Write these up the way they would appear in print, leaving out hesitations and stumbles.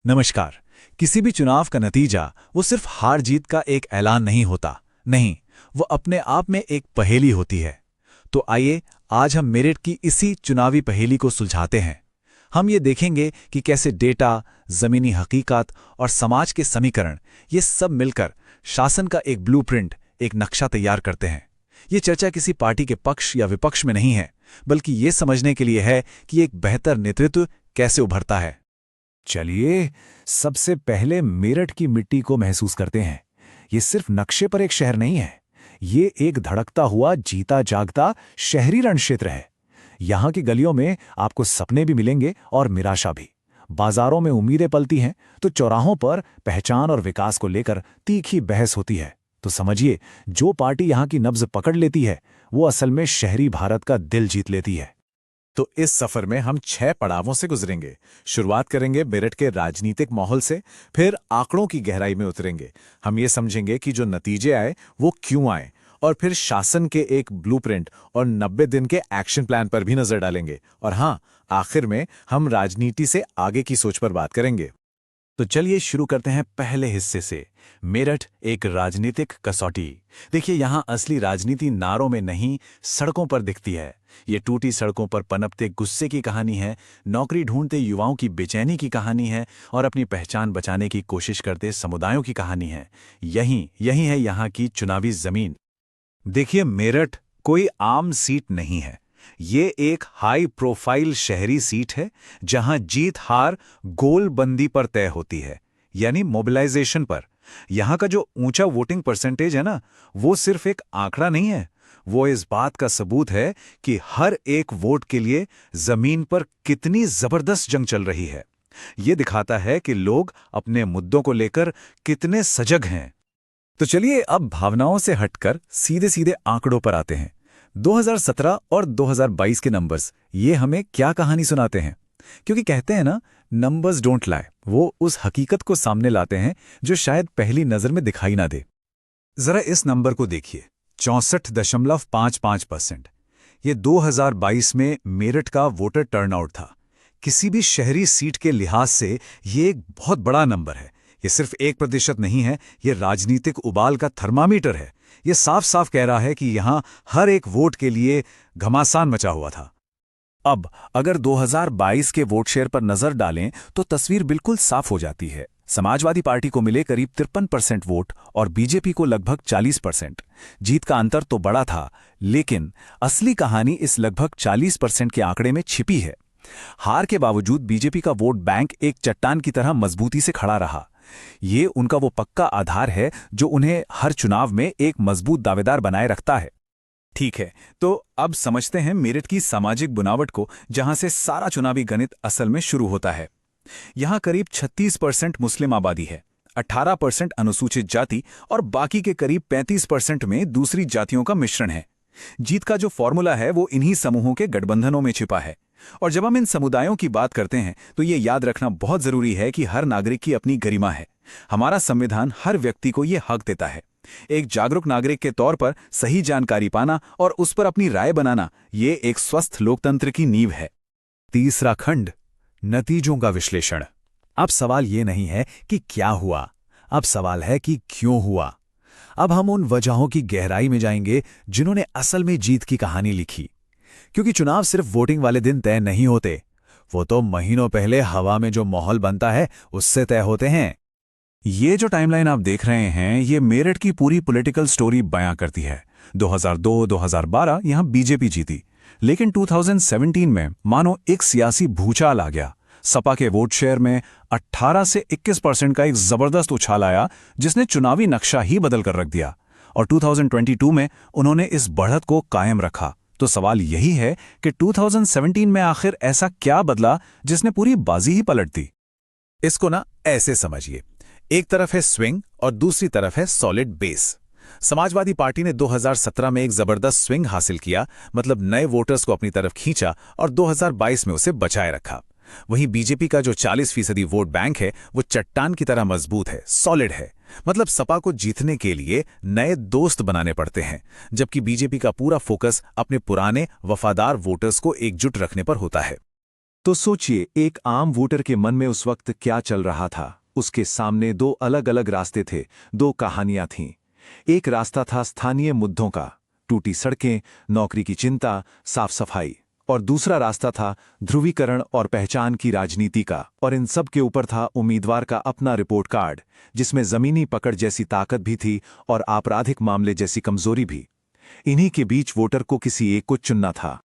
नमस्कार। किसी भी चुनाव का नतीजा वो सिर्फ हार जीत का एक ऐलान नहीं होता। नहीं, वो अपने आप में एक पहेली होती है। तो आइए आज हम मेरिट की इसी चुनावी पहेली को सुलझाते हैं। हम ये देखेंगे कि कैसे डेटा, जमीनी हकीकत और समाज के समीकरण ये सब मिलकर शासन का एक ब्लूप्रिंट, एक नक्शा तैयार करते हैं। ये चर्चा किसी पार्टी के पक्ष या विपक्ष में नहीं है, बल्कि ये समझने के लिए है कि एक बेहतर नेतृत्व कैसे उभरता है। चलिए, सबसे पहले मेरठ की मिट्टी को महसूस करते हैं। ये सिर्फ नक्शे पर एक शहर नहीं है, ये एक धड़कता हुआ जीता जागता शहरी रणक्षेत्र है। यहाँ की गलियों में आपको सपने भी मिलेंगे और निराशा भी। बाजारों में उम्मीदें पलती हैं, तो चौराहों पर पहचान और विकास को लेकर तीखी बहस होती है। तो समझिए, जो पार्टी यहाँ की नब्ज पकड़ लेती है, वो असल में शहरी भारत का दिल जीत लेती है। तो इस सफर में हम 6 पड़ावों से गुजरेंगे। शुरुआत करेंगे मेरठ के राजनीतिक माहौल से, फिर आंकड़ों की गहराई में उतरेंगे। हम ये समझेंगे कि जो नतीजे आए वो क्यों आए, और फिर शासन के एक ब्लूप्रिंट और 90 दिन के एक्शन प्लान पर भी नजर डालेंगे। और हाँ, आखिर में हम राजनीति से आगे की सोच पर बात करेंगे। तो चलिए शुरू करते हैं पहले हिस्से से, मेरठ एक राजनीतिक कसौटी। देखिए, यहाँ असली राजनीति नारों में नहीं, सड़कों पर दिखती है। ये टूटी सड़कों पर पनपते गुस्से की कहानी है, नौकरी ढूंढते युवाओं की बेचैनी की कहानी है, और अपनी पहचान बचाने की कोशिश करते समुदायों की कहानी है। यही है यहाँ की चुनावी जमीन। देखिए, मेरठ कोई आम सीट नहीं है। ये एक हाई प्रोफाइल शहरी सीट है, जहां जीत हार गोलबंदी पर तय होती है, यानी मोबिलाइजेशन पर। यहां का जो ऊंचा वोटिंग परसेंटेज है ना, वो सिर्फ एक आंकड़ा नहीं है, वो इस बात का सबूत है कि हर एक वोट के लिए जमीन पर कितनी जबरदस्त जंग चल रही है। ये दिखाता है कि लोग अपने मुद्दों को लेकर कितने सजग हैं। तो चलिए अब भावनाओं से हटकर सीधे सीधे आंकड़ों पर आते हैं। 2017 और 2022 के नंबर्स ये हमें क्या कहानी सुनाते हैं? क्योंकि कहते हैं ना, नंबर्स डोंट लाई। वो उस हकीकत को सामने लाते हैं जो शायद पहली नजर में दिखाई ना दे। जरा इस नंबर को देखिए, 64.55%। ये 2022 में मेरठ का वोटर टर्नआउट था। किसी भी शहरी सीट के लिहाज से ये एक बहुत बड़ा नंबर है। ये सिर्फ 1% नहीं है, ये राजनीतिक उबाल का थर्मामीटर है। ये साफ साफ कह रहा है कि यहां हर एक वोट के लिए घमासान मचा हुआ था। अब अगर 2022 के वोट शेयर पर नजर डालें तो तस्वीर बिल्कुल साफ हो जाती है। समाजवादी पार्टी को मिले करीब 53% वोट और बीजेपी को लगभग 40%। जीत का अंतर तो बड़ा था, लेकिन असली कहानी इस लगभग 40% के आंकड़े में छिपी है। हार के बावजूद बीजेपी का वोट बैंक एक चट्टान की तरह मजबूती से खड़ा रहा। ये उनका वो पक्का आधार है जो उन्हें हर चुनाव में एक मजबूत दावेदार बनाए रखता है। ठीक है, तो अब समझते हैं मेरठ की सामाजिक बुनावट को, जहां से सारा चुनावी गणित असल में शुरू होता है। यहां करीब 36% मुस्लिम आबादी है, 18% अनुसूचित जाति और बाकी के करीब 35% में दूसरी जातियों का मिश्रण है। जीत का जो फॉर्मूला है वो इन्हीं समूहों के गठबंधनों में छिपा है। और जब हम इन समुदायों की बात करते हैं तो ये याद रखना बहुत जरूरी है कि हर नागरिक की अपनी गरिमा है। हमारा संविधान हर व्यक्ति को ये हक देता है। एक जागरूक नागरिक के तौर पर सही जानकारी पाना और उस पर अपनी राय बनाना, ये एक स्वस्थ लोकतंत्र की नींव है। तीसरा खंड, नतीजों का विश्लेषण। अब सवाल ये नहीं है कि क्या हुआ, अब सवाल है कि क्यों हुआ। अब हम उन वजहों की गहराई में जाएंगे जिन्होंने असल में जीत की कहानी लिखी। क्योंकि चुनाव सिर्फ वोटिंग वाले दिन तय नहीं होते, वो तो महीनों पहले हवा में जो माहौल बनता है उससे तय होते हैं। ये जो टाइमलाइन आप देख रहे हैं, ये मेरठ की पूरी पॉलिटिकल स्टोरी बयां करती है। 2002-2012 यहां बीजेपी जीती, लेकिन 2017 में मानो एक सियासी भूचाल आ गया। सपा के वोट शेयर में 18 से 21% का एक जबरदस्त उछाल आया, जिसने चुनावी नक्शा ही बदल कर रख दिया। और 2022 में उन्होंने इस बढ़त को कायम रखा। तो सवाल यही है कि 2017 में आखिर ऐसा क्या बदला जिसने पूरी बाजी ही पलट दी? इसको ना ऐसे समझिए, एक तरफ है स्विंग और दूसरी तरफ है सॉलिड बेस। समाजवादी पार्टी ने 2017 में एक जबरदस्त स्विंग हासिल किया, मतलब नए वोटर्स को अपनी तरफ खींचा और 2022 में उसे बचाए रखा। वहीं बीजेपी का जो 40% वोट बैंक है वो चट्टान की तरह मजबूत है, सॉलिड है। मतलब सपा को जीतने के लिए नए दोस्त बनाने पड़ते हैं, जबकि बीजेपी का पूरा फोकस अपने पुराने वफादार वोटर्स को एकजुट रखने पर होता है। तो सोचिए, एक आम वोटर के मन में उस वक्त क्या चल रहा था। उसके सामने दो अलग अलग रास्ते थे, दो कहानियां थीं। एक रास्ता था स्थानीय मुद्दों का, टूटी सड़कें, नौकरी की चिंता, साफ सफाई। और दूसरा रास्ता था ध्रुवीकरण और पहचान की राजनीति का। और इन सब के ऊपर था उम्मीदवार का अपना रिपोर्ट कार्ड, जिसमें जमीनी पकड़ जैसी ताकत भी थी और आपराधिक मामले जैसी कमजोरी भी। इन्हीं के बीच वोटर को किसी एक को चुनना था।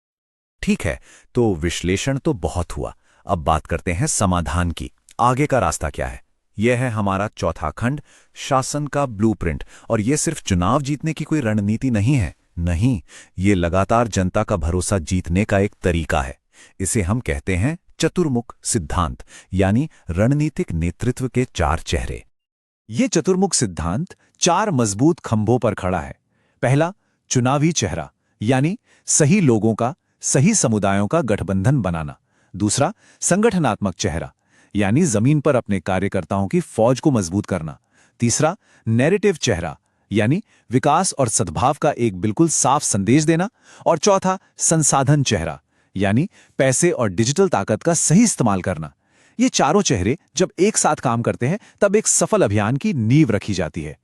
ठीक है, तो विश्लेषण तो बहुत हुआ। अब बात करते हैं समाधान की। आगे का रास्ता क्या है? यह है हमारा चौथा खंड, शासन का ब्लूप्रिंट। और यह सिर्फ चुनाव जीतने की कोई रणनीति नहीं है। नहीं, ये लगातार जनता का भरोसा जीतने का एक तरीका है। इसे हम कहते हैं चतुर्मुख सिद्धांत, यानी रणनीतिक नेतृत्व के 4 चेहरे। ये चतुर्मुख सिद्धांत 4 मजबूत खंभों पर खड़ा है। पहला, चुनावी चेहरा, यानी सही लोगों का, सही समुदायों का गठबंधन बनाना। दूसरा, संगठनात्मक चेहरा, यानी जमीन पर अपने कार्यकर्ताओं की फौज को मजबूत करना। तीसरा, नैरेटिव चेहरा, यानी विकास और सद्भाव का एक बिल्कुल साफ संदेश देना। और चौथा, संसाधन चेहरा, यानी पैसे और डिजिटल ताकत का सही इस्तेमाल करना। ये चारों चेहरे जब एक साथ काम करते हैं तब एक सफल अभियान की नींव रखी जाती है।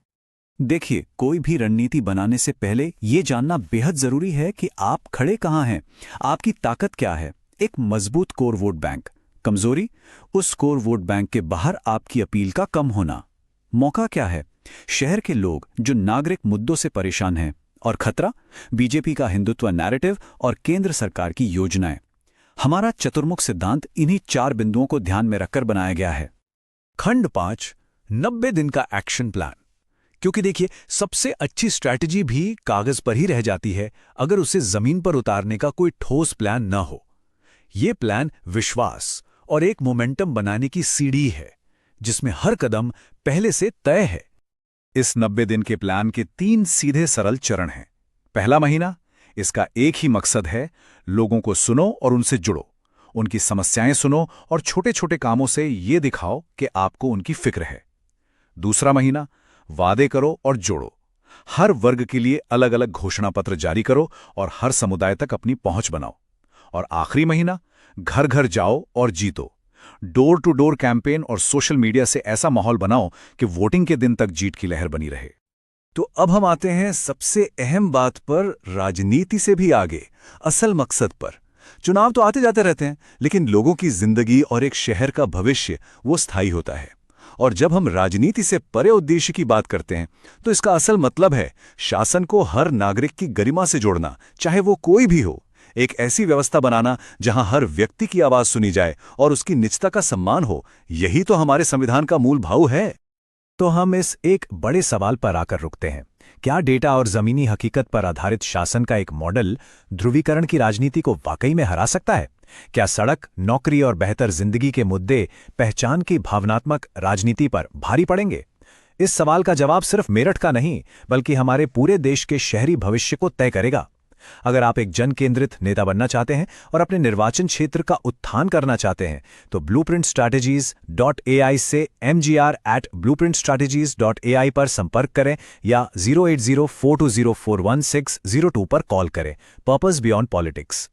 देखिए, कोई भी रणनीति बनाने से पहले ये जानना बेहद जरूरी है कि आप खड़े कहाँ हैं, आपकी ताकत क्या है। एक मजबूत कोर वोट बैंक। कमजोरी, उस कोर वोट बैंक के बाहर आपकी अपील का कम होना। मौका क्या है? शहर के लोग जो नागरिक मुद्दों से परेशान हैं। और खतरा, बीजेपी का हिंदुत्व नैरेटिव और केंद्र सरकार की योजनाएं। हमारा चतुर्मुख सिद्धांत इन्हीं 4 बिंदुओं को ध्यान में रखकर बनाया गया है। खंड 5, 90 दिन का एक्शन प्लान। क्योंकि देखिए, सबसे अच्छी स्ट्रैटेजी भी कागज पर ही रह जाती है अगर उसे जमीन पर उतारने का कोई ठोस प्लान न हो। यह प्लान विश्वास और एक मोमेंटम बनाने की सीढ़ी है, जिसमें हर कदम पहले से तय है। इस 90 दिन के प्लान के 3 सीधे सरल चरण हैं। पहला महीना, इसका एक ही मकसद है, लोगों को सुनो और उनसे जुड़ो। उनकी समस्याएं सुनो और छोटे छोटे कामों से ये दिखाओ कि आपको उनकी फिक्र है। दूसरा महीना, वादे करो और जोड़ो। हर वर्ग के लिए अलग अलग घोषणा पत्र जारी करो और हर समुदाय तक अपनी पहुंच बनाओ। और आखिरी महीना, घर घर जाओ और जीतो। डोर टू डोर कैंपेन और सोशल मीडिया से ऐसा माहौल बनाओ कि वोटिंग के दिन तक जीत की लहर बनी रहे। तो अब हम आते हैं सबसे अहम बात पर, राजनीति से भी आगे, असल मकसद पर। चुनाव तो आते जाते रहते हैं, लेकिन लोगों की जिंदगी और एक शहर का भविष्य वो स्थायी होता है। और जब हम राजनीति से परे उद्देश्य की बात करते हैं, तो इसका असल मतलब है शासन को हर नागरिक की गरिमा से जोड़ना, चाहे वो कोई भी हो। एक ऐसी व्यवस्था बनाना जहां हर व्यक्ति की आवाज सुनी जाए और उसकी निजता का सम्मान हो। यही तो हमारे संविधान का मूल भाव है। तो हम इस एक बड़े सवाल पर आकर रुकते हैं। क्या डेटा और जमीनी हकीकत पर आधारित शासन का एक मॉडल ध्रुवीकरण की राजनीति को वाकई में हरा सकता है? क्या सड़क, नौकरी और बेहतर जिंदगी के मुद्दे पहचान की भावनात्मक राजनीति पर भारी पड़ेंगे? इस सवाल का जवाब सिर्फ मेरठ का नहीं, बल्कि हमारे पूरे देश के शहरी भविष्य को तय करेगा। अगर आप एक जन केंद्रित नेता बनना चाहते हैं और अपने निर्वाचन क्षेत्र का उत्थान करना चाहते हैं, तो blueprintstrategies.ai से mgr@blueprintstrategies.ai पर संपर्क करें या 08042041602 पर कॉल करें। Purpose beyond politics.